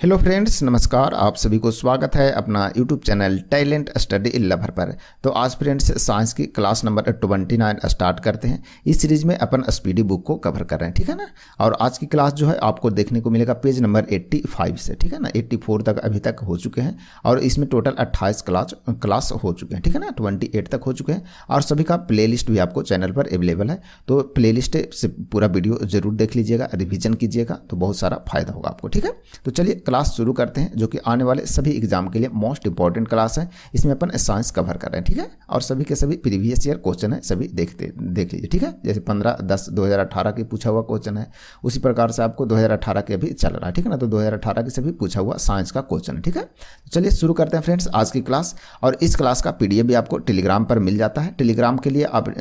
Hello friends, नमस्कार। आप सभी को स्वागत है अपना YouTube channel talent study lover पर। तो आज फ्रेंड्स साइंस की क्लास नंबर 29 स्टार्ट करते हैं। इस सीरीज में अपन स्पीडी बुक को कवर कर रहे हैं, ठीक है ना। और आज की क्लास जो है आपको देखने को मिलेगा पेज नंबर 85 से, ठीक है ना। 84 तक अभी तक हो चुके हैं और इसमें टोटल 28 क्लास हो चुके हैं, ठीक है ना। 28 तक हो चुके हैं और सभी का प्ले भी आपको चैनल पर अवेलेबल है। तो प्ले से पूरा वीडियो जरूर देख लीजिएगा, रिविजन कीजिएगा, तो बहुत सारा फायदा होगा आपको, ठीक है। तो चलिए क्लास शुरू करते हैं, जो कि आने वाले सभी एग्जाम के लिए मोस्ट इंपॉर्टेंट क्लास है। इसमें अपन साइंस कवर कर रहे हैं, ठीक है। और सभी के सभी प्रीवियस ईयर क्वेश्चन है, सभी देख लीजिए, ठीक है। जैसे 15/10/2018 के पूछा हुआ क्वेश्चन है, उसी प्रकार से आपको 2018 के अभी चल रहा है, ठीक है ना। तो 2018 के सभी पूछा हुआ साइंस का क्वेश्चन है, ठीक है। चलिए शुरू करते हैं फ्रेंड्स आज की क्लास। और इस क्लास का PDF भी आपको टेलीग्राम पर मिल जाता है। टेलीग्राम के लिए आप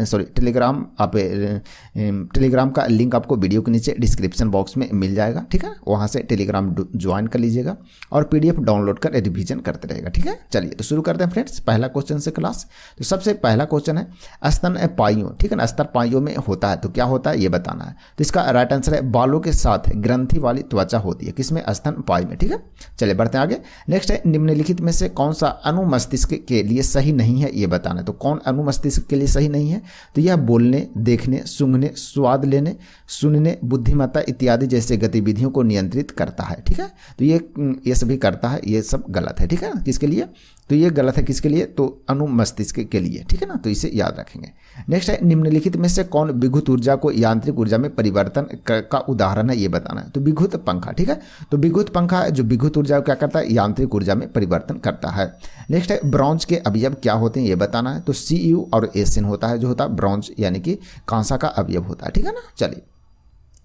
टेलीग्राम का लिंक आपको वीडियो के नीचे डिस्क्रिप्शन बॉक्स में मिल जाएगा, ठीक है। वहाँ से टेलीग्राम ज्वाइन कर लीजिएगा और PDF डाउनलोड कर रिवीजन करते रहेगा, ठीक है। चलिए तो शुरू करते हैं फ्रेंड्स पहला क्वेश्चन से क्लास। तो सबसे पहला क्वेश्चन है स्तनपाइयों, ठीक है ना। स्तनपाइयों में होता है तो क्या होता है ये बताना है। तो इसका राइट आंसर है बालों के साथ ग्रंथि वाली त्वचा होती है, किसमें? स्तनपाई में, ठीक है। चलिए बढ़ते हैं आगे। नेक्स्ट है निम्नलिखित में से कौन सा अनुमस्तिष्क के लिए सही नहीं है ये बताना है। तो कौन अनुमस्तिष्क के लिए सही नहीं है? तो यह बोलने, देखने, सूंघने, स्वाद लेने, सुनने, बुद्धिमत्ता इत्यादि जैसे गतिविधियों को नियंत्रित करता है, ठीक है। तो ये सभी करता है, ये सब गलत है, ठीक है। किसके लिए? तो ये गलत है किसके लिए? तो अनुमस्तिष्क के लिए, ठीक है ना। तो इसे याद रखेंगे। नेक्स्ट है निम्नलिखित में से कौन विद्युत ऊर्जा को यांत्रिक ऊर्जा में परिवर्तन का उदाहरण है ये बताना है। तो विद्युत पंखा, ठीक है। तो विद्युत पंखा जो विद्युत ऊर्जा को क्या करता है? यांत्रिक ऊर्जा में परिवर्तन करता है। नेक्स्ट है ब्रॉन्ज के अवयव क्या होते हैं ये बताना है। तो Cu और Asn होता है, जो होता है ब्रॉन्ज यानी कि कांसा का अवयव होता है, ठीक है ना। चलिए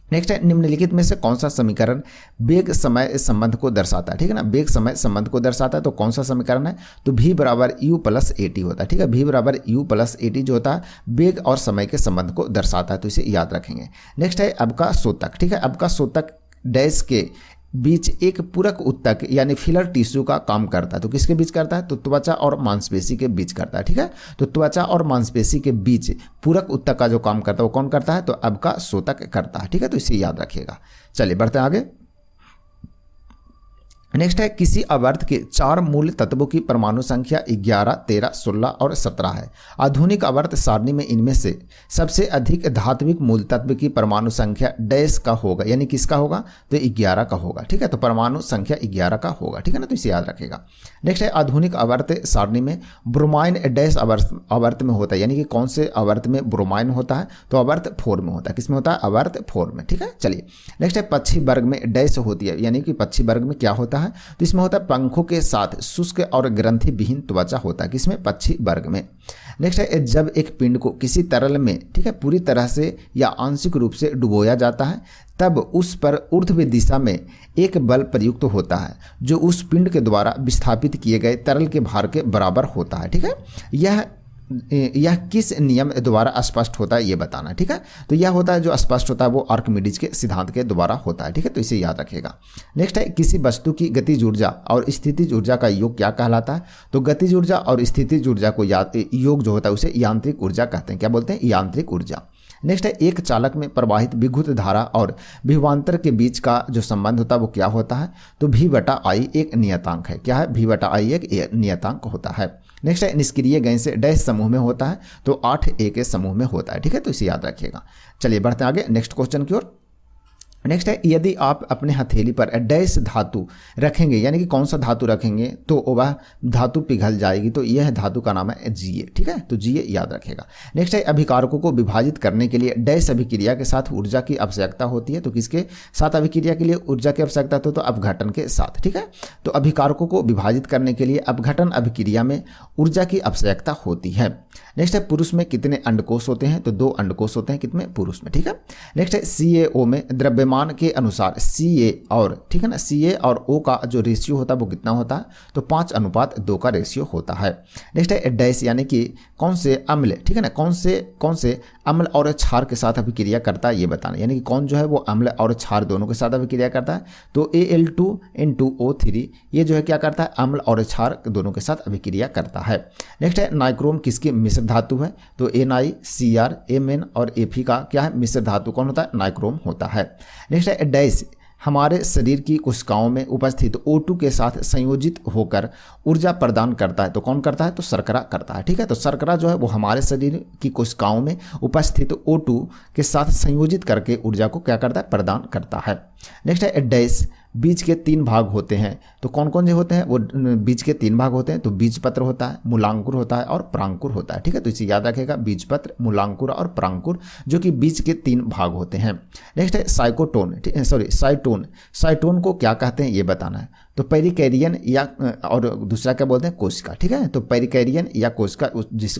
नेक्स्ट है निम्नलिखित में से कौन सा समीकरण वेग समय संबंध को दर्शाता है, ठीक है ना। वेग समय संबंध को दर्शाता है तो कौन सा समीकरण है? तो V = U + AT होता है, ठीक है। V = U + AT जो होता है वेग और समय के संबंध को दर्शाता है, तो इसे याद रखेंगे। नेक्स्ट है अबका सोतक, ठीक है। अबका सोतक डैश के बीच एक पूरक उत्तक यानी फिलर टिश्यू का काम करता है। तो किसके बीच करता है? तो त्वचा और मांसपेशी के बीच करता है, ठीक है। तो त्वचा और मांसपेशी के बीच पूरक उत्तक का जो काम करता है वो कौन करता है? तो अबका सोतक करता है, ठीक है। तो इसे याद रखिएगा। चलिए बढ़ते हैं आगे। नेक्स्ट है किसी आवर्त के 4 मूल तत्वों की परमाणु संख्या 11, 13, 16 और 17 है। आधुनिक आवर्त सारणी में इनमें से सबसे अधिक धात्विक मूल तत्व की परमाणु संख्या डैश का होगा, यानी किसका होगा? तो 11 का होगा, ठीक है। तो परमाणु संख्या 11 का होगा, ठीक है ना। तो इसे याद रखेगा। नेक्स्ट है आधुनिक आवर्त सारणी में ब्रोमाइन डैश आवर्त में होता है, यानी कि कौन से आवर्त में ब्रोमाइन होता है? तो आवर्त 4 में होता है। किसमें होता है? आवर्त 4 में, ठीक है। चलिए नेक्स्ट है पक्षी वर्ग में डैश होती है, यानी कि पक्षी वर्ग में क्या होता है? तो इसमें होता है पंखों के साथ शुष्क और ग्रंथि विहीन त्वचा होता है, किसमें? पक्षी वर्ग में। नेक्स्ट है जब एक पिंड को किसी तरल में, ठीक है, पूरी तरह से या आंशिक रूप से डुबोया जाता है तब उस पर ऊर्ध्व दिशा में एक बल प्रयुक्त होता है जो उस पिंड के द्वारा विस्थापित किए गए तरल के भार के बराबर होता है, ठीक है। यह किस नियम द्वारा स्पष्ट होता है ये बताना है, ठीक है। तो यह होता है जो स्पष्ट होता है वो आर्किमिडीज के सिद्धांत के द्वारा होता है, ठीक है। तो इसे याद रखिएगा। नेक्स्ट है किसी वस्तु की गतिज ऊर्जा और स्थितिज ऊर्जा का योग क्या कहलाता है? तो गतिज ऊर्जा और स्थितिज ऊर्जा को योग जो होता है उसे यांत्रिक ऊर्जा कहते हैं। क्या बोलते हैं? यांत्रिक ऊर्जा। नेक्स्ट है एक चालक में प्रवाहित विद्युत धारा और विभवांतर के बीच का जो संबंध होता है वो क्या होता है? तो V/I एक नियतांक है। क्या है? V/I एक नियतांक होता है। नेक्स्ट है निष्क्रिय गैस डैश समूह में होता है, तो 8A के समूह में होता है, ठीक है। तो इसे याद रखिएगा। चलिए बढ़ते हैं आगे नेक्स्ट क्वेश्चन की ओर। नेक्स्ट है यदि आप अपने हथेली पर डैश धातु रखेंगे, यानी कि कौन सा धातु रखेंगे तो वह धातु पिघल जाएगी, तो यह धातु का नाम है Ga, ठीक है। तो Ga याद रखेगा। नेक्स्ट है अभिकारकों को विभाजित करने के लिए डैश अभिक्रिया के साथ ऊर्जा की आवश्यकता होती है। तो किसके साथ अभिक्रिया के लिए ऊर्जा की आवश्यकता तो अपघटन के साथ, ठीक है। तो अभिकारकों को विभाजित करने के लिए अपघटन अभिक्रिया में ऊर्जा की आवश्यकता होती है। नेक्स्ट है पुरुष में कितने अंडकोश होते हैं? तो 2 अंडकोश होते हैं, कितने? पुरुष में, ठीक है। नेक्स्ट है CaO में द्रव्यमान के अनुसार Ca और, ठीक है ना, Ca और O का जो रेशियो होता है वो कितना होता है? तो 5:2 का रेशियो होता है। नेक्स्ट है डैश यानी कि कौन से अम्ल, ठीक है ना, कौन से अम्ल और क्षार के साथ अभिक्रिया करता है ये बताना, यानी कि कौन जो है वो अम्ल और क्षार दोनों के साथ अभिक्रिया करता है। तो Al2N2O3 ये जो है क्या करता है? अम्ल और क्षार दोनों के साथ अभिक्रिया करता है। नेक्स्ट है नाइक्रोम किसकी मिश्र धातु है? तो NiCr, Mn और Fe का क्या है? मिश्र धातु कौन होता है? नाइक्रोम होता है। नेक्स्ट है डैश हमारे शरीर की कोशिकाओं में उपस्थित O2 के साथ संयोजित होकर ऊर्जा प्रदान करता है। तो कौन करता है? तो शर्करा करता है। ठीक है, तो शर्करा जो है वो हमारे शरीर की कोशिकाओं में उपस्थित O2 के साथ संयोजित करके ऊर्जा को क्या करता है? प्रदान करता है। नेक्स्ट है डैश। बीज के 3 भाग होते हैं। तो कौन कौन से होते हैं? वो बीज के 3 भाग होते हैं। तो बीजपत्र होता है, मूलांकुर होता है और परांकुर होता है। ठीक है, तो इसे याद रखिएगा, बीजपत्र, मूलांकुर और परांकुर, जो कि बीज के 3 भाग होते हैं। नेक्स्ट है साइकोटोन, साइटोन। साइटोन को क्या कहते हैं ये बताना है। तो पेरिकैरियन या और दूसरा क्या बोलते हैं? कोशिका। ठीक है, तो पेरिकैरियन या कोशिका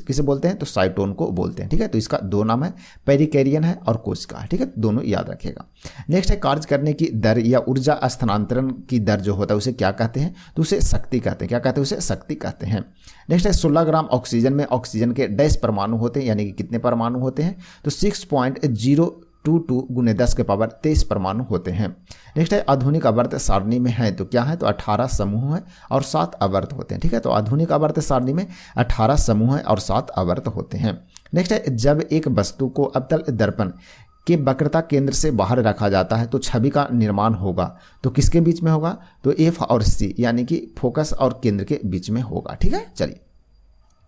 किसे बोलते हैं? तो साइटोन को बोलते हैं। ठीक है, तो इसका 2 नाम है, पेरिकैरियन है और कोशिका है। ठीक है, दोनों याद रखिएगा। नेक्स्ट है कार्य करने की दर या ऊर्जा स्थानांतरण की दर जो होता है उसे क्या कहते हैं? तो उसे शक्ति कहते हैं। क्या कहते हैं? उसे शक्ति कहते हैं। नेक्स्ट है 16 ग्राम ऑक्सीजन में ऑक्सीजन के डैश परमाणु होते हैं, यानी कि कितने परमाणु होते हैं? तो 6.022 × 10⁻23 परमाणु होते हैं। नेक्स्ट है आधुनिक आवर्त सारणी में है तो क्या है? तो 18 समूह है और 7 आवर्त होते हैं। ठीक है, तो आधुनिक आवर्त सारणी में 18 समूह है और 7 आवर्त होते हैं। नेक्स्ट है जब एक वस्तु को अवतल दर्पण के वक्रता केंद्र से बाहर रखा जाता है तो छवि का निर्माण होगा। तो किसके बीच में होगा? तो F और C, यानी कि फोकस और केंद्र के बीच में होगा। ठीक है, चलिए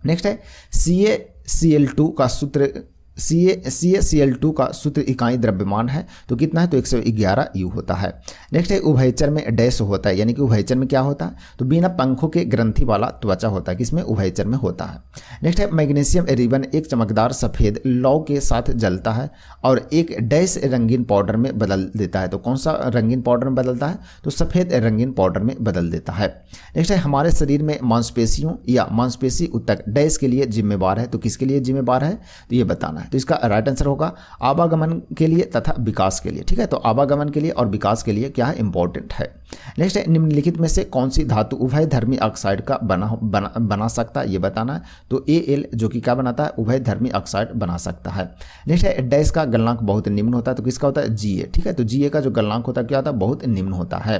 नेक्स्ट है CaCl2 का सूत्र। CaCl2 का सूत्र इकाई द्रव्यमान है तो कितना है? तो 111 U होता है। नेक्स्ट है उभयचर में डैश होता है, यानी कि उभयचर में क्या होता है? तो बिना पंखों के ग्रंथि वाला त्वचा होता है। किसमें? उभयचर में होता है। नेक्स्ट है मैग्नीशियम रिबन एक चमकदार सफ़ेद लौ के साथ जलता है और एक डैश रंगीन पाउडर में बदल देता है। तो कौन सा रंगीन पाउडर में बदलता है? तो सफ़ेद रंगीन पाउडर में बदल देता है। नेक्स्ट है हमारे शरीर में मांसपेशियों या मांसपेशी ऊतक डैश के लिए जिम्मेवार है। तो किसके लिए जिम्मेवार है? तो ये बताना है। तो इसका राइट आंसर होगा आवागमन के लिए तथा विकास के लिए। ठीक है, तो आवागमन के लिए और विकास के लिए क्या है? इंपॉर्टेंट है। नेक्स्ट है निम्नलिखित में से कौन सी धातु उभयधर्मी ऑक्साइड का बना सकता है ये बताना है। तो Al जो कि क्या बनाता है? उभयधर्मी ऑक्साइड बना सकता है। नेक्स्ट है डैश का गलनांक बहुत निम्न होता है। तो किसका होता है? Ga। ठीक है, तो Ga का जो गलनांक होता है क्या होता है? बहुत निम्न होता है।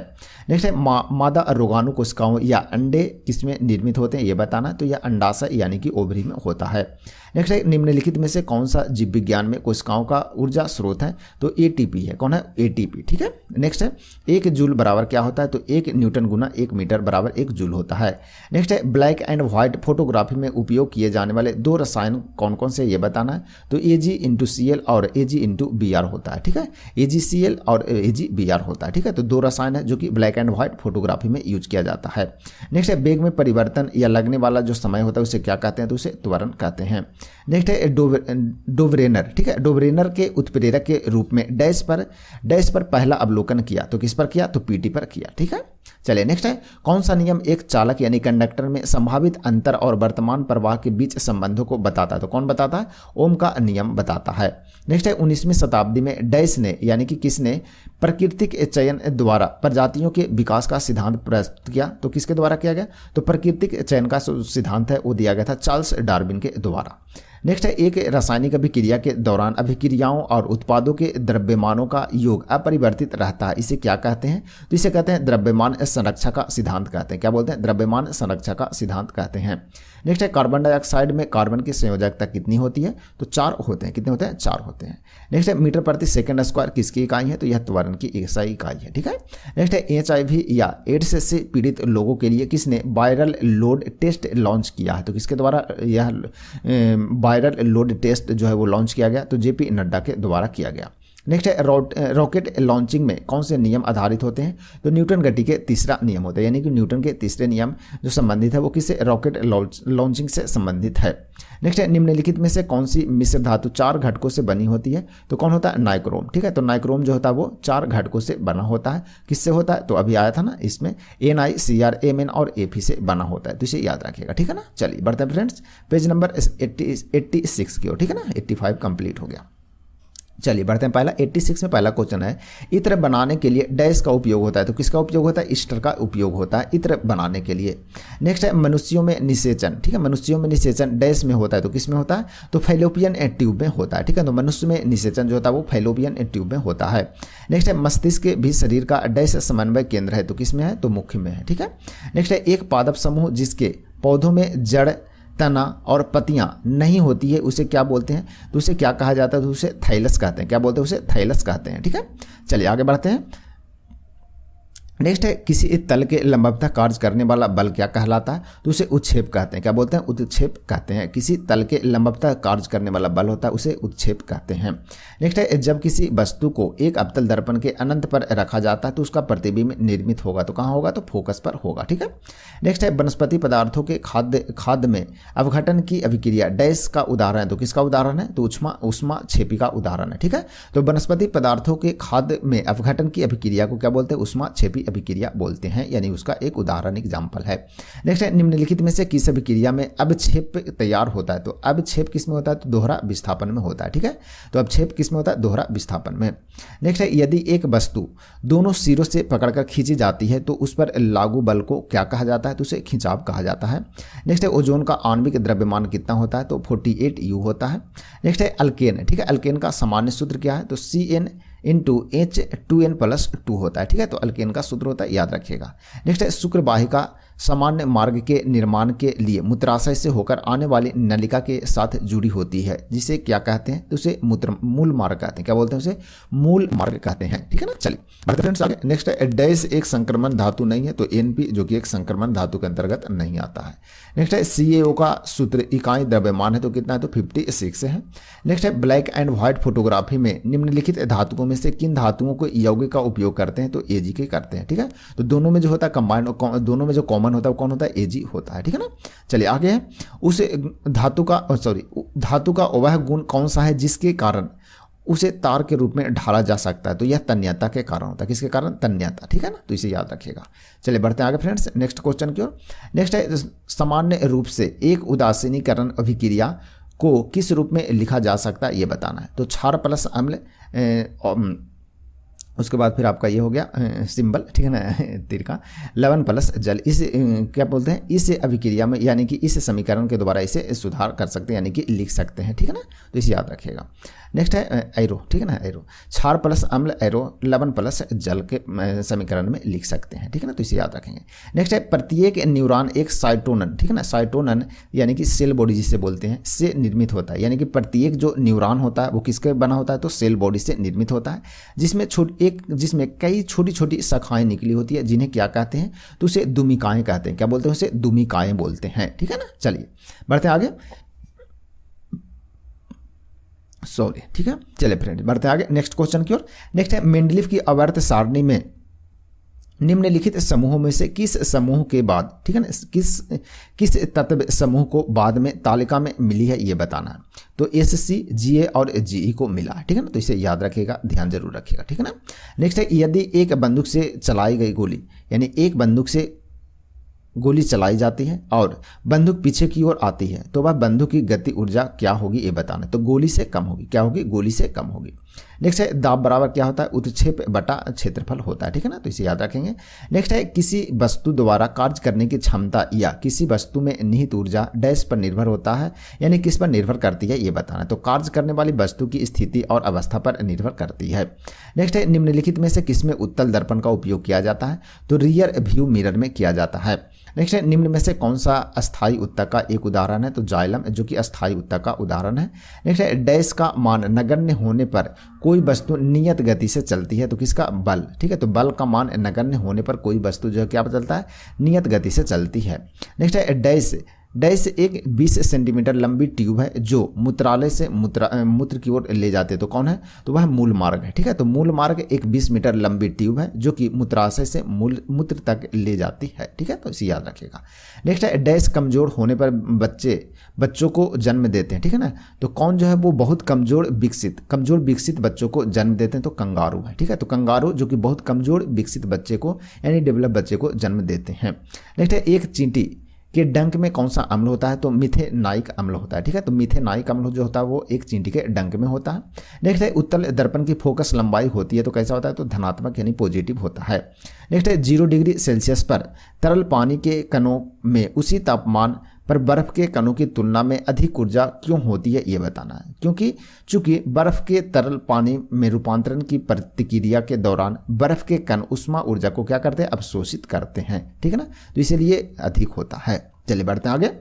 नेक्स्ट है मादा रोगाणु कोशिकाओं या अंडे किसमें निर्मित होते हैं ये बताना है। तो यह अंडाशय यानी कि ओवरी में होता है। नेक्स्ट है निम्नलिखित में से कौन सा जीव विज्ञान में कोशिकाओं का ऊर्जा स्रोत है? तो ATP है। कौन है? ATP। ठीक है, नेक्स्ट है 1 जूल बराबर क्या होता है? तो 1 न्यूटन गुना 1 मीटर बराबर 1 जूल होता है। नेक्स्ट है ब्लैक एंड व्हाइट फोटोग्राफी में उपयोग किए जाने वाले 2 रसायन कौन कौन से ये बताना है। तो Ag×Cl और Ag×Br होता है। ठीक है, AgCl और Ag/Br होता है। ठीक है, तो 2 रसायन है जो कि ब्लैक एंड व्हाइट फोटोग्राफी में यूज किया जाता है। नेक्स्ट है वेग में परिवर्तन या लगने वाला जो समय होता है उसे क्या कहते हैं? तो उसे त्वरण कहते हैं। नेक्स्ट है डोवरेनर। ठीक है, डोवरेनर के उत्प्रेरक के रूप में डैश पर पहला अवलोकन किया। तो किस पर किया? तो PT पर किया। ठीक है, चलिए नेक्स्ट है कौन सा नियम एक चालक यानी कंडक्टर में संभावित अंतर और वर्तमान प्रवाह के बीच संबंधों को बताता है? तो कौन बताता है? ओम का नियम बताता है। नेक्स्ट है 19वीं शताब्दी में डैश ने यानी कि किसने प्राकृतिक चयन द्वारा प्रजातियों के विकास का सिद्धांत प्रस्तुत किया? तो किसके द्वारा किया गया? तो प्राकृतिक चयन का सिद्धांत है वो दिया गया था चार्ल्स डार्विन के द्वारा। नेक्स्ट है एक रासायनिक अभिक्रिया के दौरान अभिक्रियाओं और उत्पादों के द्रव्यमानों का योग अपरिवर्तित रहता है, इसे क्या कहते हैं? तो इसे कहते हैं द्रव्यमान संरक्षा का सिद्धांत कहते हैं। क्या बोलते हैं? द्रव्यमान संरक्षा का सिद्धांत कहते हैं। नेक्स्ट है कार्बन डाइऑक्साइड में कार्बन की संयोजकता कितनी होती है? तो 4 होते हैं। कितने होते हैं? 4 होते हैं। नेक्स्ट है मीटर प्रति सेकंड स्क्वायर किसकी इकाई है? तो यह त्वरण की SI इकाई है। ठीक है, नेक्स्ट है HIV या एड्स से पीड़ित लोगों के लिए किसने वायरल लोड टेस्ट लॉन्च किया है? तो किसके द्वारा यह वायरल लोड टेस्ट जो है वो लॉन्च किया गया? तो JP नड्डा के द्वारा किया गया। नेक्स्ट है रॉकेट लॉन्चिंग में कौन से नियम आधारित होते हैं? तो न्यूटन गति के तीसरा नियम होता है, यानी कि न्यूटन के तीसरे नियम जो संबंधित है वो किससे? रॉकेट लॉन्चिंग से संबंधित है। नेक्स्ट है निम्नलिखित में से कौन सी मिश्र धातु 4 घटकों से बनी होती है? तो कौन होता है? नाइक्रोम। ठीक है, तो नाइक्रोम जो होता है वो 4 घटकों से बना होता है। किससे होता है? तो अभी आया था ना इसमें NiCr Mn और Fe से बना होता है, तो इसे याद रखिएगा। ठीक है ना, चलिए बढ़ते हैं फ्रेंड्स पेज नंबर 86 की ओर। ठीक है ना, 85 कंप्लीट हो गया। चलिए बढ़ते हैं। पहला 86 में पहला क्वेश्चन है इत्र बनाने के लिए डैश का उपयोग होता है? तो किसका उपयोग होता है? ईस्टर का उपयोग होता है इत्र बनाने के लिए। नेक्स्ट है मनुष्यों में निषेचन। ठीक है, मनुष्यों में निषेचन डैश में होता है? तो किस में होता है? तो फैलोपियन ट्यूब में होता है। ठीक है, तो मनुष्य में निषेचन जो होता है वो फैलोपियन ट्यूब में होता है। नेक्स्ट है मस्तिष्क भी शरीर का डैश समन्वय केंद्र है? तो किस में है? तो मुख्य में है। ठीक है, नेक्स्ट है एक पादप समूह जिसके पौधों में जड़, तना और पत्तियां नहीं होती है उसे क्या बोलते हैं? तो उसे क्या कहा जाता है? तो उसे थाइलस कहते हैं। क्या बोलते हैं? उसे थाइलस कहते हैं। ठीक है, चलिए आगे बढ़ते हैं। नेक्स्ट है किसी तल के लंबवतः कार्य करने वाला बल क्या कहलाता है, तो उसे उत्क्षेप कहते हैं। क्या बोलते हैं, उत्क्षेप कहते हैं। किसी तल के लंबवतः कार्य करने वाला बल होता है उसे उत्क्षेप कहते हैं। नेक्स्ट है जब किसी वस्तु को एक अवतल दर्पण के अनंत पर रखा जाता है तो उसका प्रतिबिंब निर्मित होगा, तो कहाँ होगा, तो फोकस पर होगा। ठीक है। नेक्स्ट है वनस्पति पदार्थों के खाद्य में अवघटन की अभिक्रिया डैश का उदाहरण है, तो किसका उदाहरण है, तो ऊष्मा क्षेपी का उदाहरण है। ठीक है। तो वनस्पति पदार्थों के खाद्य में अवघटन की अभिक्रिया को क्या बोलते हैं, ऊष्मा क्षेपी अभिक्रिया बोलते हैं, यानी उसका एक उदाहरण एग्जाम्पल है। नेक्स्ट है निम्नलिखित में से किस अभिक्रिया में अवक्षेप तैयार होता है, तो अवक्षेप किस में होता है, तो दोहरा विस्थापन में होता है। ठीक है। तो अवक्षेप किस में होता है, दोहरा विस्थापन में। नेक्स्ट है यदि एक वस्तु दोनों सिरों से पकड़कर खींची जाती है तो उस पर लागू बल को क्या कहा जाता है, तो उसे खिंचाव कहा जाता है। नेक्स्ट है ओजोन का आणविक द्रव्यमान कितना होता है, तो 48 U होता है। नेक्स्ट है अल्केन। ठीक है। अल्केन का सामान्य सूत्र क्या है, तो CN × H2N+2 होता है। ठीक है। तो अल्केन का सूत्र होता है, याद रखिएगा। नेक्स्ट है शुक्र वाहिका सामान्य मार्ग के निर्माण के लिए मूत्राशय से होकर आने वाली नलिका के साथ जुड़ी होती है, जिसे क्या कहते हैं, तो उसे मूल मार्ग कहते हैं। क्या बोलते हैं, उसे मूल मार्ग कहते हैं। ठीक है ना। चलिए बढ़ते फ्रेंड्स आगे। नेक्स्ट है डैश एक संक्रमण धातु नहीं है, तो NP जो कि एक संक्रमण धातु के अंतर्गत नहीं आता है। नेक्स्ट है CaO का सूत्र इकाई द्रव्यमान है, तो कितना है, तो 56 है। नेक्स्ट है ब्लैक एंड व्हाइट फोटोग्राफी में निम्नलिखित धातुओं में से किन धातुओं को यौगिक का उपयोग करते हैं, तो Ag के करते हैं। ठीक है। तो दोनों में जो होता है कंबाइंड, दोनों में जो कॉमन होता है वो कौन होता है, Ag होता है। ठीक है ना। चलिए आगे है उस धातु का वह गुण कौन सा है जिसके कारण उसे तार के रूप में ढाला जा सकता है, तो यह तन्यता के कारण होता है। किसके कारण, तन्यता। ठीक है ना। तो इसे याद रखिएगा। चलिए बढ़ते हैं आगे फ्रेंड्स नेक्स्ट क्वेश्चन की ओर। नेक्स्ट है सामान्य रूप से एक उदासीनीकरण अभिक्रिया को किस रूप में लिखा जा सकता है, ये बताना है। तो क्षार प्लस अम्ल, उसके बाद फिर आपका ये हो गया सिंबल, ठीक है ना, तीर का, लवण प्लस जल। इस क्या बोलते हैं, इस अभिक्रिया में यानी कि इस समीकरण के द्वारा इसे सुधार कर सकते हैं, यानी कि लिख सकते हैं। ठीक है ना। तो इसे याद रखिएगा। नेक्स्ट है एरो। ठीक है ना। एरो क्षार प्लस अम्ल एरो लवण प्लस जल के समीकरण में लिख सकते हैं। ठीक है ना। तो इसे याद रखेंगे। नेक्स्ट है प्रत्येक न्यूरॉन एक साइटोनन, ठीक है ना, साइटोनन यानी कि सेल बॉडी जिसे बोलते हैं, से निर्मित होता है। यानी कि प्रत्येक जो न्यूरॉन होता है वो किसके बना होता है, तो सेल बॉडी से निर्मित होता है, जिसमें कई छोटी छोटी शाखाएं निकली होती है, जिन्हें क्या कहते हैं, तो उसे दुमिकाएं कहते हैं। क्या बोलते हैं, उसे दुमिकाएं बोलते हैं। ठीक है ना। चलिए बढ़ते आगे। सॉरी। ठीक है। चलिए फ्रेंड बढ़ते आगे नेक्स्ट क्वेश्चन की ओर। नेक्स्ट है मेंडलीफ की आवर्त सारणी में निम्नलिखित समूहों में से किस समूह के बाद, ठीक है ना, किस तत्व समूह को बाद में तालिका में मिली है, ये बताना है। तो SC, Ga और Ge को मिला है। ठीक है ना। तो इसे याद रखिएगा, ध्यान जरूर रखिएगा। ठीक है ना। नेक्स्ट है यदि एक बंदूक से चलाई गई गोली, यानी एक बंदूक से गोली चलाई जाती है और बंदूक पीछे की ओर आती है, तो वह बंदूक की गति ऊर्जा क्या होगी, ये बताना है। तो गोली से कम होगी। क्या होगी, गोली से कम होगी। नेक्स्ट है दाब बराबर क्या होता है, उत्क्षेप बटा क्षेत्रफल होता है। ठीक है ना। तो इसे याद रखेंगे। नेक्स्ट है किसी वस्तु द्वारा कार्य करने की क्षमता या किसी वस्तु में निहित ऊर्जा डैश पर निर्भर होता है, यानी किस पर निर्भर करती है, ये बताना है। तो कार्य करने वाली वस्तु की स्थिति और अवस्था पर निर्भर करती है। नेक्स्ट है निम्नलिखित में से किसमें उत्तल दर्पण का उपयोग किया जाता है, तो रियर व्यू मिरर में किया जाता है। नेक्स्ट है निम्न में से कौन सा अस्थायी उत्तक का एक उदाहरण है, तो जाइलम जो कि अस्थायी उत्तक का उदाहरण है। नेक्स्ट है डैश का मान नगण्य होने पर कोई वस्तु नियत गति से चलती है, तो किसका, बल। ठीक है। तो बल का मान नगण्य होने पर कोई वस्तु जो है क्या चलता है, नियत गति से चलती है। नेक्स्ट है डैश एक 20 सेंटीमीटर लंबी ट्यूब है जो मूत्रालय से मूत्र की ओर ले जाते हैं, तो कौन है, तो वह मूल मार्ग है। ठीक है। तो मूल मार्ग एक 20 मीटर लंबी ट्यूब है जो कि मूत्राशय से मूत्र तक ले जाती है। ठीक है। तो इसे याद रखिएगा। नेक्स्ट है डैश कमजोर होने पर बच्चों को जन्म देते हैं। ठीक है ना। तो कौन जो है वो बहुत कमजोर विकसित बच्चों को जन्म देते हैं, तो कंगारू है। ठीक है। तो कंगारू जो कि बहुत कमजोर विकसित बच्चे को यानी डेवलप बच्चे को जन्म देते हैं। नेक्स्ट है एक चींटी के डंक में कौन सा अम्ल होता है, तो मिथेनाइक अम्ल होता है। ठीक है। तो मिथेनाइक अम्ल जो होता है वो एक चींटी के डंक में होता है। नेक्स्ट है उत्तल दर्पण की फोकस लंबाई होती है, तो कैसा होता है, तो धनात्मक यानी पॉजिटिव होता है। नेक्स्ट है 0 डिग्री सेल्सियस पर तरल पानी के कणों में उसी तापमान पर बर्फ के कणों की तुलना में अधिक ऊर्जा क्यों होती है, ये बताना है। चूंकि बर्फ के तरल पानी में रूपांतरण की प्रतिक्रिया के दौरान बर्फ के कण उष्मा ऊर्जा को क्या करते हैं, अवशोषित करते हैं। ठीक है ना। तो इसीलिए अधिक होता है। चलिए बढ़ते हैं आगे।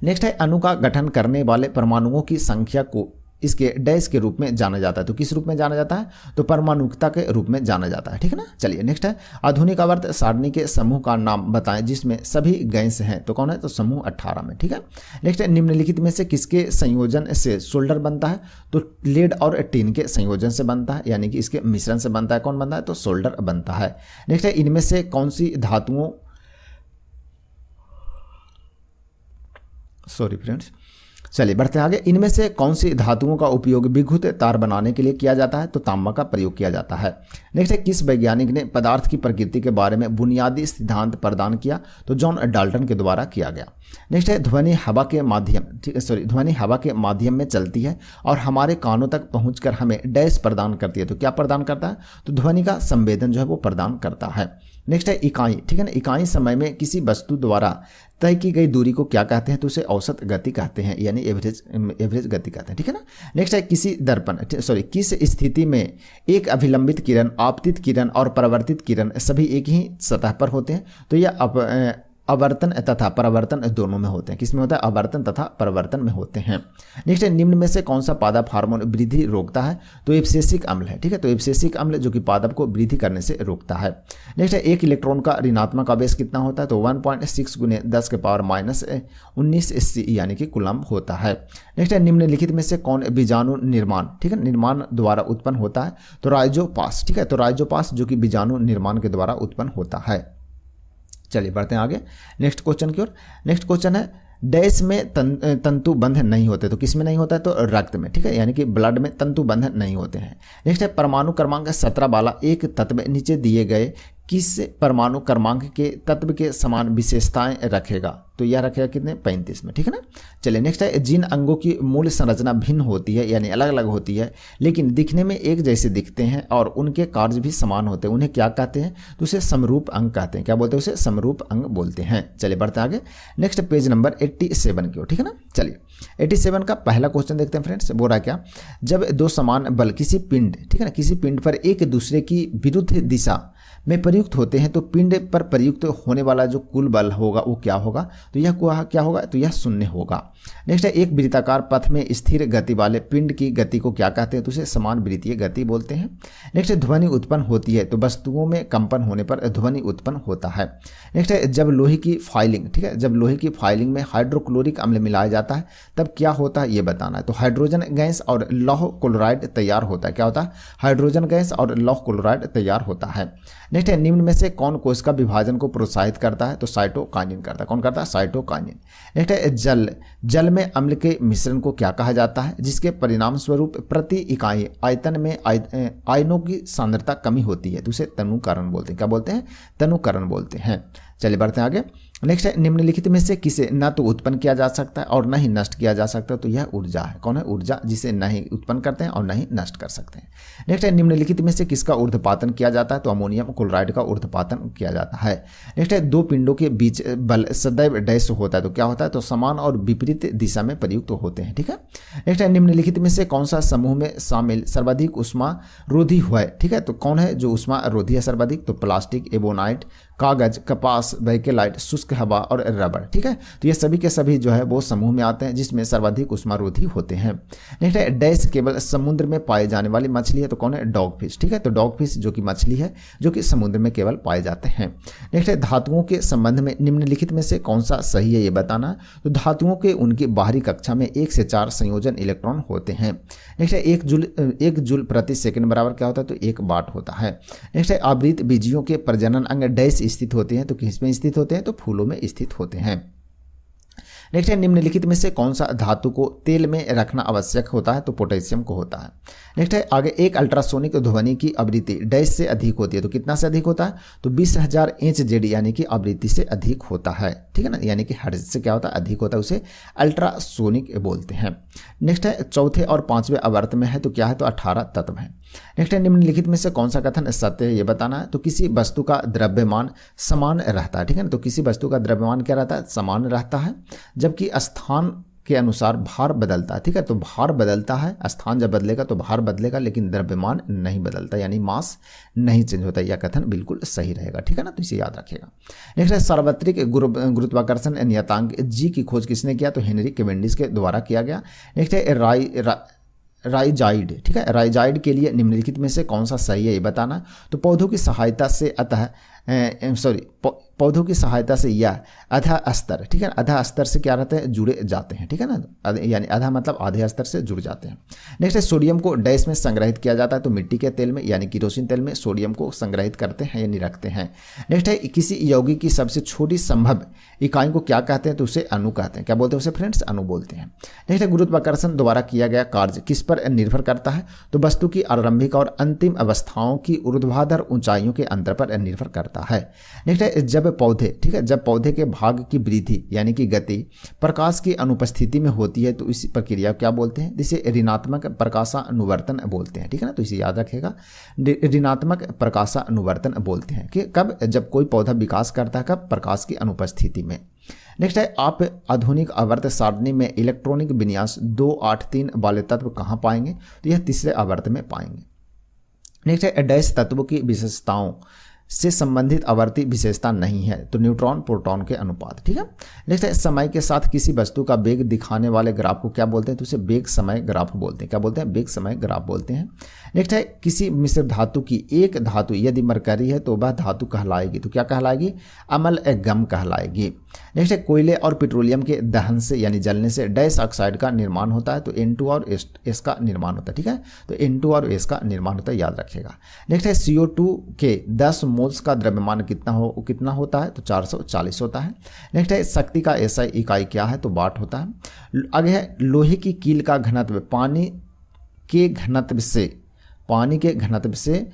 नेक्स्ट है अणु का गठन करने वाले परमाणुओं की संख्या को इसके डैश के रूप में जाना जाता है। तो किस रूप में जाना जाता है? तो परमाणुकता के रूप में जाना जाता है, ठीक है ना। चलिए नेक्स्ट है, आधुनिक आवर्त सारणी के समूह का नाम बताएं जिसमें सभी गैस हैं। तो कौन है? तो समूह 18 में, ठीक है। नेक्स्ट है, निम्नलिखित में से किसके संयोजन से सोल्डर बनता है? तो लेड और टिन के संयोजन से बनता है, यानी कि इसके मिश्रण से बनता है। कौन बनता है? तो सोल्डर बनता है। नेक्स्ट है, इनमें से कौन सी धातुओं, सॉरी फ्रेंड्स, चलिए बढ़ते हैं आगे। इनमें से कौन सी धातुओं का उपयोग विद्युत तार बनाने के लिए किया जाता है? तो तांबा का प्रयोग किया जाता है। नेक्स्ट है, किस वैज्ञानिक ने पदार्थ की प्रकृति के बारे में बुनियादी सिद्धांत प्रदान किया? तो जॉन डाल्टन के द्वारा किया गया। नेक्स्ट है, ध्वनि हवा के माध्यम, ठीक है, सॉरी, ध्वनि हवा के माध्यम में चलती है और हमारे कानों तक पहुंचकर हमें डैश प्रदान करती है। तो क्या प्रदान करता है? तो ध्वनि का संवेदन जो है वो प्रदान करता है। नेक्स्ट है, इकाई, ठीक है ना। इकाई समय में किसी वस्तु द्वारा तय की गई दूरी को क्या कहते हैं? तो उसे औसत गति कहते हैं, यानी एवरेज गति कहते हैं, ठीक है ना। नेक्स्ट है, किसी दर्पण, सॉरी, किस स्थिति में एक अभिलंबित किरण, आपतित किरण और परावर्तित किरण सभी एक ही सतह पर होते हैं? तो यह आवर्तन तथा परावर्तन दोनों में होते हैं। किसमें होता है? आवर्तन तथा परावर्तन में होते हैं। नेक्स्ट है, निम्न में से कौन सा पादप हार्मोन वृद्धि रोकता है? तो एब्सिसिक अम्ल है, ठीक है। तो एब्सिसिक अम्ल जो कि पादप को वृद्धि करने से रोकता है। नेक्स्ट है, एक इलेक्ट्रॉन का ऋणात्मक आवेश कितना होता है? तो 1.6 × 10⁻⁻19 सी यानी कि कूलम्ब होता है। नेक्स्ट है, निम्नलिखित में से कौन बीजाणु निर्माण, ठीक है, निर्माण द्वारा उत्पन्न होता है? तो राइजोपास, ठीक है। तो राइजोपास जो कि बीजाणु निर्माण के द्वारा उत्पन्न होता है। चलिए बढ़ते हैं आगे नेक्स्ट क्वेश्चन की ओर। नेक्स्ट क्वेश्चन है, डैश में तंतु बंध नहीं होते। तो किस में नहीं होता है? तो रक्त में, ठीक है, यानी कि ब्लड में तंतु बंध नहीं होते हैं। नेक्स्ट है, परमाणु क्रमांक 17 वाला एक तत्व नीचे दिए गए किस परमाणु क्रमांक के तत्व के समान विशेषताएं रखेगा? तो यह रखेगा कितने? 35 में, ठीक है ना। चलिए नेक्स्ट है, जिन अंगों की मूल संरचना भिन्न होती है यानी अलग अलग होती है लेकिन दिखने में एक जैसे दिखते हैं और उनके कार्य भी समान होते हैं, उन्हें क्या कहते हैं? तो उसे समरूप अंग कहते हैं। क्या बोलते हैं? उसे समरूप अंग बोलते हैं। चलिए बढ़ते आगे नेक्स्ट पेज नंबर 87 की ओर, ठीक है ना। चलिए 87 का पहला क्वेश्चन देखते हैं फ्रेंड्स। बोल रहा है क्या? जब दो समान बल किसी पिंड, ठीक है ना, किसी पिंड पर एक दूसरे की विरुद्ध दिशा में प्रयुक्त होते हैं तो पिंड पर प्रयुक्त होने वाला जो कुल बल होगा वो क्या होगा? तो यह क्या होगा? तो यह शून्य होगा। नेक्स्ट है, एक वृत्ताकार पथ में स्थिर गति वाले पिंड की गति को क्या कहते हैं? तो उसे समान वृत्तीय गति बोलते हैं। नेक्स्ट है, ध्वनि उत्पन्न होती है तो वस्तुओं में कंपन होने पर ध्वनि उत्पन्न होता है। नेक्स्ट है, जब लोहे की फाइलिंग, ठीक है, जब लोहे की फाइलिंग में हाइड्रोक्लोरिक अम्ल मिलाया जाता है तब क्या होता है ये बताना है। तो हाइड्रोजन गैस और लौह क्लोराइड तैयार होता है। क्या होता है? हाइड्रोजन गैस और लौह क्लोराइड तैयार होता है। नेक्स्ट है, निम्न में से कौन कोशिका का विभाजन को प्रोत्साहित करता है? तो साइटोकाइनिन करता है। कौन करता है? साइटोकाइनिन। नेक्स्ट है, जल में अम्ल के मिश्रण को क्या कहा जाता है जिसके परिणाम स्वरूप प्रति इकाई आयतन में आयनों की सांद्रता कमी होती है? तो उसे तनुकरण बोलते हैं। क्या बोलते हैं? तनुकरण बोलते हैं। चलिए बढ़ते हैं आगे। नेक्स्ट है, निम्नलिखित में से किसे न तो उत्पन्न किया जा सकता है और न ही नष्ट किया जा सकता है? तो यह ऊर्जा है। कौन है? ऊर्जा, जिसे न ही उत्पन्न करते हैं और न ही नष्ट कर सकते हैं। नेक्स्ट है, निम्नलिखित में से किसका ऊर्ध्वपातन किया जाता है? तो अमोनियम क्लोराइड का ऊर्ध्वपातन किया जाता है। नेक्स्ट है, दो पिंडों के बीच बल सदैव डैश होता है। तो क्या होता है? तो समान और विपरीत दिशा में प्रयुक्त होते हैं, ठीक है। नेक्स्ट है, निम्नलिखित में से कौन सा समूह में शामिल सर्वाधिक उष्मा रोधी है? ठीक है, तो कौन है जो उष्मा रोधी है सर्वाधिक? तो प्लास्टिक, एबोनाइट, कागज, कपास, बैकेलाइट, शुष्क हवा और रबर, ठीक है। तो ये सभी के सभी जो है वो समूह में आते हैं जिसमें सर्वाधिक उष्मारोधी होते हैं। नेक्स्ट है, डैश केवल समुद्र में पाए जाने वाली मछली है। तो कौन है? डॉग फिश, ठीक है। तो डॉग फिश जो कि मछली है जो कि समुद्र में केवल पाए जाते हैं। नेक्स्ट है, धातुओं के संबंध में निम्नलिखित में से कौन सा सही है ये बताना। तो धातुओं के उनकी बाहरी कक्षा में 1 से 4 संयोजन इलेक्ट्रॉन होते हैं। नेक्स्ट है, 1 जूल प्रति सेकंड बराबर क्या होता है? तो 1 वाट होता है। नेक्स्ट है, आवृत बीजियों के प्रजनन अंग डैश स्थित होते हैं। तो किस में स्थित होते हैं? तो फूलों में स्थित होते हैं। नेक्स्ट है, निम्नलिखित में से कौन सा धातु को तेल में रखना आवश्यक होता है? तो पोटेशियम को होता है। नेक्स्ट है, आगे एक अल्ट्रासोनिक ध्वनि की आवृत्ति डैश से अधिक होती है। तो कितना से अधिक होता है? तो 20,000 HZ यानी कि आवृत्ति से अधिक होता है, ठीक है ना, यानी कि हर्ट्ज से क्या होता है? अधिक होता है, उसे अल्ट्रासोनिक बोलते हैं। नेक्स्ट है, चौथे और 5वें आवर्त में है तो क्या है? तो 18 तत्व है। नेक्स्ट है, निम्नलिखित में से कौन सा कथन सत्य है ये बताना है। तो किसी वस्तु का द्रव्यमान समान रहता है, ठीक है ना। तो किसी वस्तु का द्रव्यमान क्या रहता है? समान रहता है, जबकि स्थान के अनुसार भार बदलता है, ठीक है। तो भार बदलता है, स्थान जब बदलेगा तो भार बदलेगा लेकिन द्रव्यमान नहीं बदलता, यानी मास नहीं चेंज होता। यह कथन बिल्कुल सही रहेगा, ठीक है ना, तो इसे याद रखिएगा। नेक्स्ट है, सार्वत्रिक गुरुत्वाकर्षण नियतांक जी की खोज किसने किया? तो हेनरी कैवेंडिश के द्वारा किया गया। नेक्स्ट है, राइजाइड, ठीक है, राइजाइड के लिए निम्नलिखित में से कौन सा सही है ये बताना। तो पौधों की सहायता से पौधों की सहायता से या अधा स्तर, ठीक है, आधा स्तर से क्या रहते हैं, जुड़े जाते हैं, ठीक है ना, यानी आधा मतलब आधे स्तर से जुड़ जाते हैं। नेक्स्ट है सोडियम को डैश में संग्रहित किया जाता है, तो मिट्टी के तेल में यानी किरोसिन तेल में सोडियम को संग्रहित करते हैं यानी रखते हैं। नेक्स्ट है किसी यौगिक की सबसे छोटी संभव इकाई को क्या कहते हैं, तो उसे अणु कहते हैं। क्या बोलते हैं उसे फ्रेंड्स, अणु बोलते हैं। नेक्स्ट है गुरुत्वाकर्षण द्वारा किया गया कार्य किस पर निर्भर करता है, तो वस्तु की आरंभिक और अंतिम अवस्थाओं की ऊर्ध्वाधर ऊंचाइयों के अंतर पर निर्भर करता है। नेक्स्ट है जब पौधे, ठीक है, जब पौधे के भाग की वृद्धि यानी कि गति प्रकाश की अनुपस्थिति में होती है तो इस प्रक्रिया को क्या बोलते हैं, जिसे ऋणात्मक प्रकाशानुवर्तन बोलते हैं, ठीक है ना, तो इसे याद रखेगा, ऋणात्मक प्रकाशानुवर्तन बोलते हैं कि कब, जब कोई पौधा विकास करता है, कब, प्रकाश की अनुपस्थिति में। नेक्स्ट है आप आधुनिक आवर्त सारणी में इलेक्ट्रॉनिक विन्यास 283 वाले तत्व कहाँ पाएंगे, तो यह तीसरे आवर्त में पाएंगे। नेक्स्ट है डैश तत्वों की विशेषताओं से संबंधित आवर्ती विशेषता नहीं है, तो न्यूट्रॉन प्रोटॉन के अनुपात, ठीक है। नेक्स्ट है समय के साथ किसी वस्तु का वेग दिखाने वाले ग्राफ को क्या बोलते हैं, तो उसे वेग समय ग्राफ बोलते हैं। क्या बोलते हैं, वेग समय ग्राफ बोलते हैं। नेक्स्ट है किसी मिश्र धातु की एक धातु यदि मरकरी है तो वह धातु कहलाएगी, तो क्या कहलाएगी, अम्ल गम कहलाएगी। नेक्स्ट है कोयले और पेट्रोलियम के दहन से यानी जलने से डैश ऑक्साइड का निर्माण होता है, तो N2 और S का निर्माण होता है, ठीक है, तो N2 और S का निर्माण होता है, याद रखिएगा। नेक्स्ट है CO2 के 10 मोल्स का द्रव्यमान कितना होता है, तो 440 होता है। नेक्स्ट है शक्ति का SI इकाई क्या है, तो वाट होता है। आगे है लोहे की कील का घनत्व पानी के घनत्व से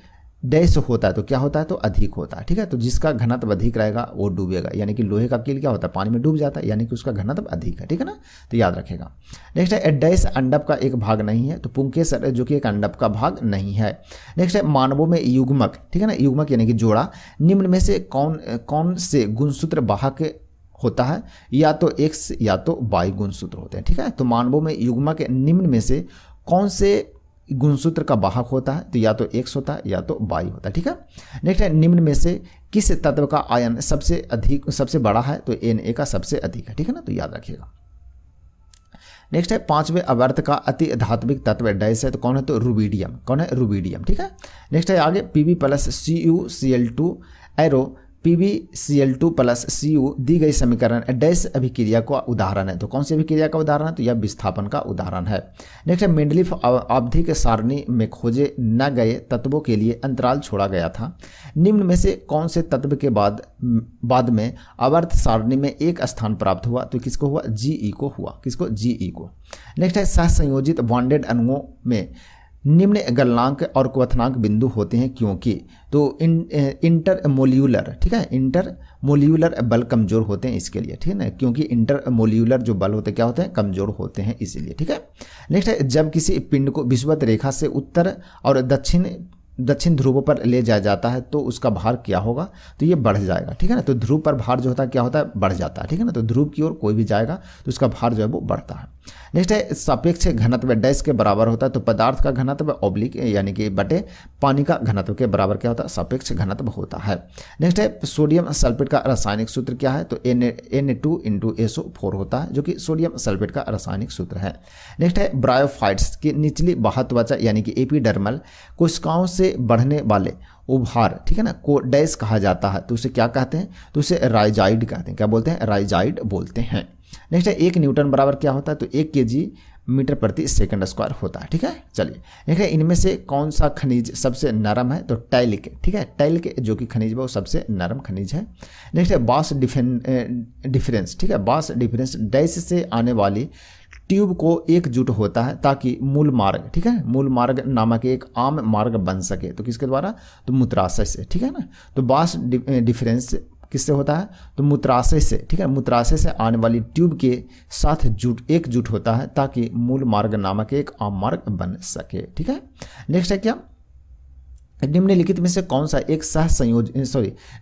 डैश होता है, तो क्या होता है, तो अधिक होता है, ठीक है, तो जिसका घनत्व अधिक रहेगा वो डूबेगा, यानी कि लोहे का कील क्या होता है, पानी में डूब जाता है, यानी कि उसका घनत्व अधिक है, ठीक है ना, तो याद रखेगा। नेक्स्ट है डैश अंडप का एक भाग नहीं है, तो पुंकेसर जो कि एक अंडप का भाग नहीं है। नेक्स्ट है मानवों में युग्मक, ठीक है ना, युग्मक यानी कि जोड़ा, निम्न में से कौन से गुणसूत्र वाहक होता है, या तो X या तो Y गुणसूत्र होते हैं, ठीक है, तो मानवों में युग्मक निम्न में से कौन से गुणसूत्र का वाहक होता है, तो या तो X होता है या तो Y होता है, ठीक है। नेक्स्ट है निम्न में से किस तत्व का आयन सबसे बड़ा है, तो Na का सबसे अधिक है, ठीक है ना, तो याद रखिएगा। नेक्स्ट है पांचवें आवर्त का अति धात्विक तत्व डैश है, तो कौन है, तो रुबिडियम। कौन है, रुबिडियम, ठीक है। नेक्स्ट है आगे Pb+CuCl2 एरो PbCl2+Cu दी गई समीकरण डैश अभिक्रिया का उदाहरण है, तो कौन सी अभिक्रिया का उदाहरण है, तो यह विस्थापन का उदाहरण है। नेक्स्ट है मेंडलीफ आवधिक सारणी में खोजे न गए तत्वों के लिए अंतराल छोड़ा गया था, निम्न में से कौन से तत्व के बाद में आवर्त सारणी में एक स्थान प्राप्त हुआ, तो किसको हुआ, Ge को हुआ, किसको, Ge को। नेक्स्ट है सहसंयोजित बॉन्डेड अणुओं में निम्न गलनांक और क्वथनांक बिंदु होते हैं क्योंकि, तो इंटरमोल्यूलर, ठीक है, इंटरमोल्यूलर बल कमजोर होते हैं इसके लिए, ठीक है ना, क्योंकि इंटरमोल्यूलर जो बल होते हैं क्या होते हैं, कमजोर होते हैं इसीलिए, ठीक है। नेक्स्ट है जब किसी पिंड को विषुवत रेखा से उत्तर और दक्षिण ध्रुव पर ले जाया जाता है तो उसका भार क्या होगा, तो ये बढ़ जाएगा, ठीक है ना, तो ध्रुव पर भार जो होता है क्या होता है, बढ़ जाता है, ठीक है ना, तो ध्रुव की ओर कोई भी जाएगा तो उसका भार जो है वो बढ़ता है। नेक्स्ट है सापेक्ष घनत्व डैश के बराबर होता है, तो पदार्थ का घनत्व ऑब्लिक यानी कि बटे पानी का घनत्व के बराबर क्या होता है, सापेक्ष घनत्व होता है। नेक्स्ट है सोडियम सल्फेट का रासायनिक सूत्र क्या है, तो Na2 होता है, जो कि सोडियम सल्फेट का रासायनिक सूत्र है। नेक्स्ट है ब्रायोफाइट्स की निचली बाह्य त्वचा यानी कि एपिडर्मल कोशिकाओं से बढ़ने वाले उभार, ठीक है ना, को डैश कहा जाता है, तो उसे क्या कहते हैं, तो उसे राइजाइड कहते हैं। क्या बोलते हैं, राइजाइड बोलते हैं। नेक्स्ट है 1 न्यूटन बराबर क्या होता है, तो 1 kg मीटर प्रति सेकंड स्क्वायर होता है, ठीक है। चलिए देखिए इनमें से कौन सा खनिज सबसे नरम है, तो टैलिक, ठीक है, टैलिक जो कि खनिज है वो सबसे नरम खनिज है। नेक्स्ट है बास डिफरेंस, ठीक है, बास डिफरेंस डैश से आने वाली ट्यूब को एकजुट होता है ताकि मूल मार्ग, ठीक है, मूल मार्ग नामक एक आम मार्ग बन सके, तो किसके द्वारा, तो मूत्राशय से, ठीक है ना, तो बास डिफरेंस किससे होता है, तो मूत्राशय से, ठीक है, मूत्राशय से आने वाली ट्यूब के साथ एकजुट होता है ताकि मूल मार्ग नामक एक आम मार्ग बन सके, ठीक है। नेक्स्ट है क्या, निम्नलिखित में से कौन सा एक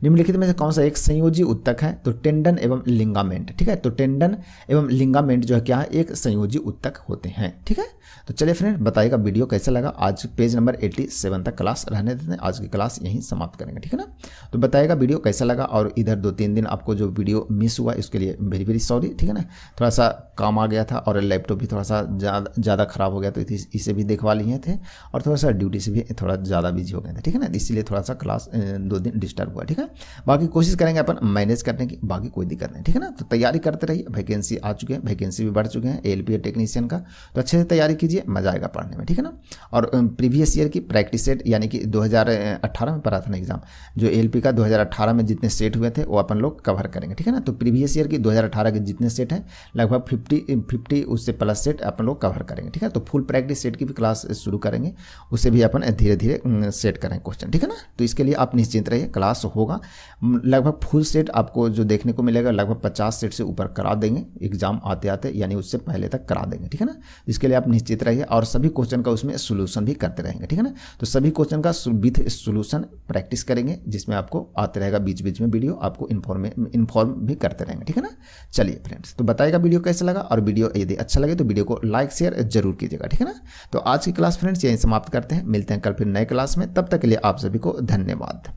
निम्नलिखित में से कौन सा एक संयोजी उत्तक है? तो टेंडन एवं लिंगामेंट। ठीक है, तो टेंडन एवं लिंगामेंट जो है क्या है, एक संयोजी उत्तक होते हैं। ठीक है, तो चलिए फ्रेंड बताइएगा वीडियो कैसा लगा। आज पेज नंबर 87 तक क्लास रहने देते हैं, आज की क्लास यहीं समाप्त करेंगे। ठीक है ना, तो बताइएगा वीडियो कैसा लगा, और इधर 2-3 दिन आपको जो वीडियो मिस हुआ इसके लिए वेरी वेरी सॉरी। ठीक है ना, थोड़ा सा काम आ गया था और लैपटॉप भी थोड़ा सा ज़्यादा ख़राब हो गया, तो इसे भी देखवा लिए थे, और थोड़ा सा ड्यूटी से भी थोड़ा ज़्यादा बिजी हो गए थे। ठीक है ना, इसीलिए थोड़ा सा क्लास 2 दिन डिस्टर्ब हुआ। ठीक है, बाकी कोशिश करेंगे अपन मैनेज करने की, बाकी कोई दिक्कत नहीं। ठीक है ना, तो तैयारी करते रहिए, वैकेंसी आ चुके हैं, वैकेंसी भी बढ़ चुके हैं ALPA टेक्नीशियन का, तो अच्छे से तैयारी कीजिए, मजा आएगा पढ़ने में। ठीक है ना, और प्रीवियस ईयर की प्रैक्टिस सेट यानी कि 2018 में पढ़ा था ना एग्जाम, जो ALP का 2018 में जितने सेट हुए थे वो अपन लोग कवर करेंगे। ठीक है ना, तो प्रीवियस ईयर की 2018 के जितने सेट हैं लगभग 50 उससे प्लस सेट अपन लोग कवर करेंगे। ठीक है, तो फुल प्रैक्टिस सेट की भी क्लास शुरू करेंगे, उसे भी अपन धीरे धीरे सेट करेंगे क्वेश्चन। ठीक है ना, तो इसके लिए आप निश्चिंत रहिए, क्लास होगा लगभग फुल सेट आपको जो देखने को मिलेगा, लगभग 50 सेट से ऊपर करा देंगे एग्जाम आते आते, यानी उससे पहले तक करा देंगे। ठीक है ना, इसके लिए आप निश्चित रहिए, और सभी क्वेश्चन का उसमें सोल्यूशन भी करते रहेंगे। ठीक है ना, तो सभी क्वेश्चन का विथ सोल्यूशन प्रैक्टिस करेंगे, जिसमें आपको आते रहेगा बीच बीच में वीडियो, आपको इन्फॉर्म भी करते रहेंगे। ठीक है ना, चलिए फ्रेंड्स, तो बताइएगा वीडियो कैसा लगा, और वीडियो यदि अच्छा लगे तो वीडियो को लाइक शेयर जरूर कीजिएगा। ठीक है ना, तो आज की क्लास फ्रेंड्स यहीं समाप्त करते हैं, मिलते हैं कल फिर नए क्लास में, तब तक के लिए आप सभी को धन्यवाद।